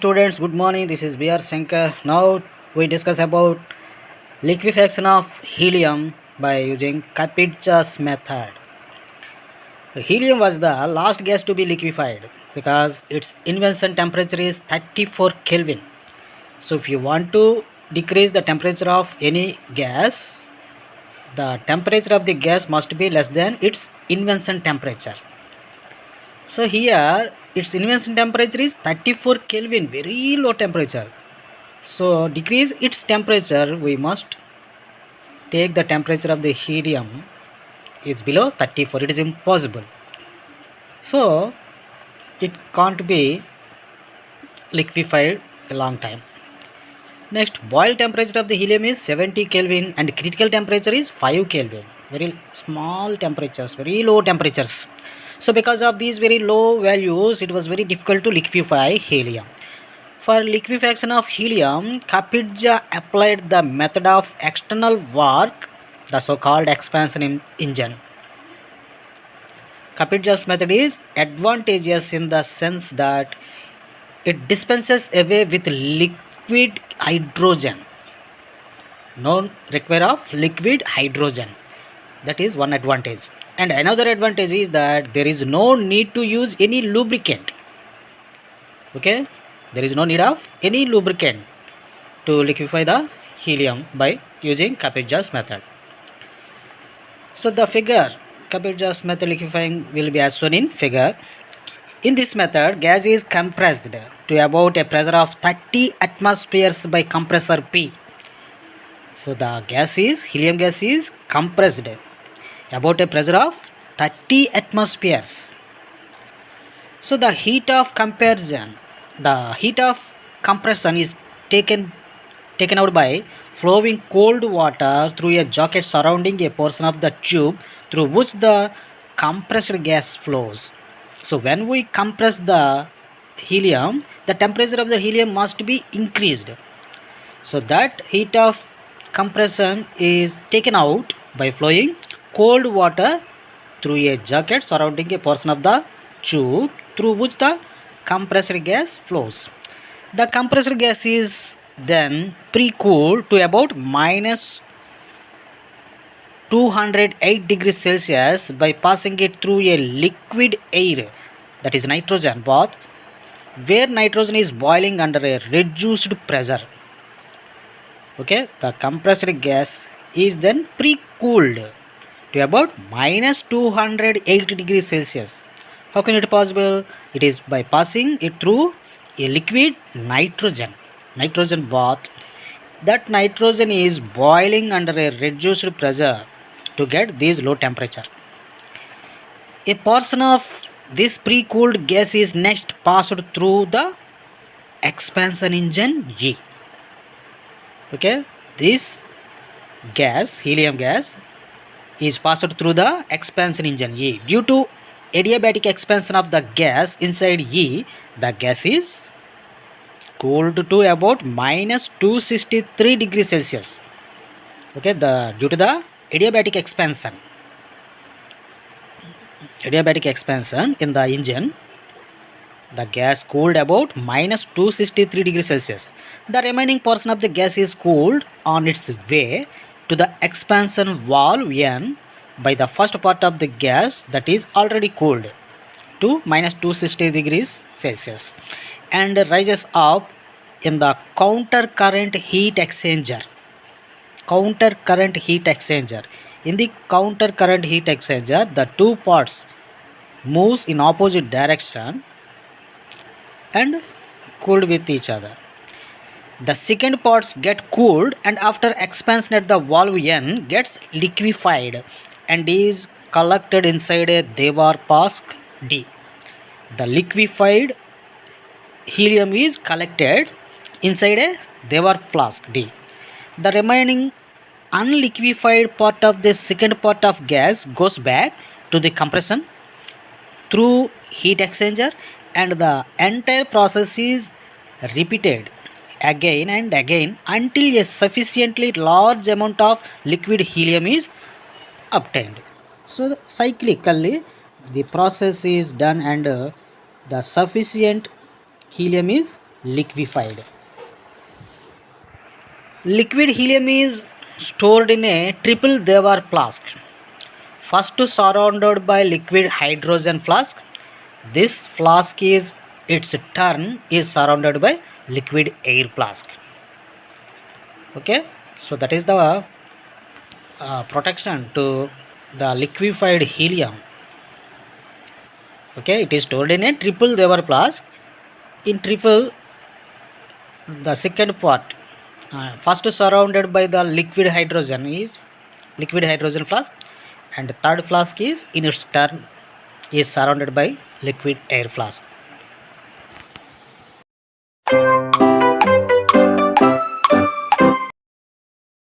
students, good morning. This is B.R. Shankar. Now we discuss about liquefaction of helium by using Kapitza's method. Helium was the last gas to be liquefied because its invention temperature is 34 Kelvin. So if you want to decrease the temperature of any gas, the temperature of the gas must be less than its invention temperature. So here its invention temperature is 34 Kelvin, very low temperature. So decrease its temperature, we must take the temperature of the helium is below 34. It is impossible. So it can't be liquefied a long time. Next, boil temperature of the helium is 70 Kelvin and critical temperature is 5 Kelvin. Very small temperatures, very low temperatures. So because of these very low values, it was very difficult to liquefy helium. For liquefaction of helium, Kapitza applied the method of external work, the so-called expansion engine. Kapitza's method is advantageous in the sense that it dispenses away with liquid hydrogen. No require of liquid hydrogen. That is one advantage. And another advantage is that there is no need to use any lubricant. Okay, there is no need of any lubricant to liquefy the helium by using Kapitza's method. So the figure, Kapitza's method liquefying will be as shown in figure. In this method, gas is compressed to about a pressure of 30 atmospheres by compressor P. So the helium gas is compressed about a pressure of 30 atmospheres. So the heat of compression is taken out by flowing cold water through a jacket surrounding a portion of the tube through which the compressed gas flows. So when we compress the helium, the temperature of the helium must be increased. So that heat of compression is taken out by flowing cold water through a jacket surrounding a portion of the tube through which the compressed gas flows. The compressed gas is then pre-cooled to about minus 208 degrees Celsius by passing it through a liquid air, that is nitrogen bath, where nitrogen is boiling under a reduced pressure. Okay, the compressed gas is then pre-cooled to about minus 208 degrees Celsius. How can it be possible? It is by passing it through a liquid nitrogen bath. That nitrogen is boiling under a reduced pressure to get this low temperature. A portion of this pre-cooled gas is next passed through the expansion engine E. Okay, this gas, helium gas, is passed through the expansion engine E. Due to adiabatic expansion of the gas inside E, the gas is cooled to about minus 263 degrees Celsius. Okay, due to the adiabatic expansion in the engine, the gas cooled about minus 263 degrees Celsius. The remaining portion of the gas is cooled on its way to the expansion valve N by the first part of the gas that is already cooled to minus 260 degrees Celsius and rises up in the counter current heat exchanger. In the counter current heat exchanger, the two parts moves in opposite direction and cooled with each other. The second parts get cooled and after expansion at the valve N gets liquefied and is collected inside a Dewar flask D. The liquefied helium is collected inside a Dewar flask D. The remaining unliquefied part of the second part of gas goes back to the compression through heat exchanger and the entire process is repeated again and again until a sufficiently large amount of liquid helium is obtained. So cyclically the process is done and the sufficient helium is liquefied. Liquid helium is stored in a triple Dewar flask. First surrounded by liquid hydrogen flask. This flask is its turn is surrounded by liquid air flask. Okay, so that is the protection to the liquefied helium. Okay, it is stored in a triple Dewar flask. In triple, the second part, first surrounded by the liquid hydrogen flask, and the third flask is in its turn is surrounded by liquid air flask.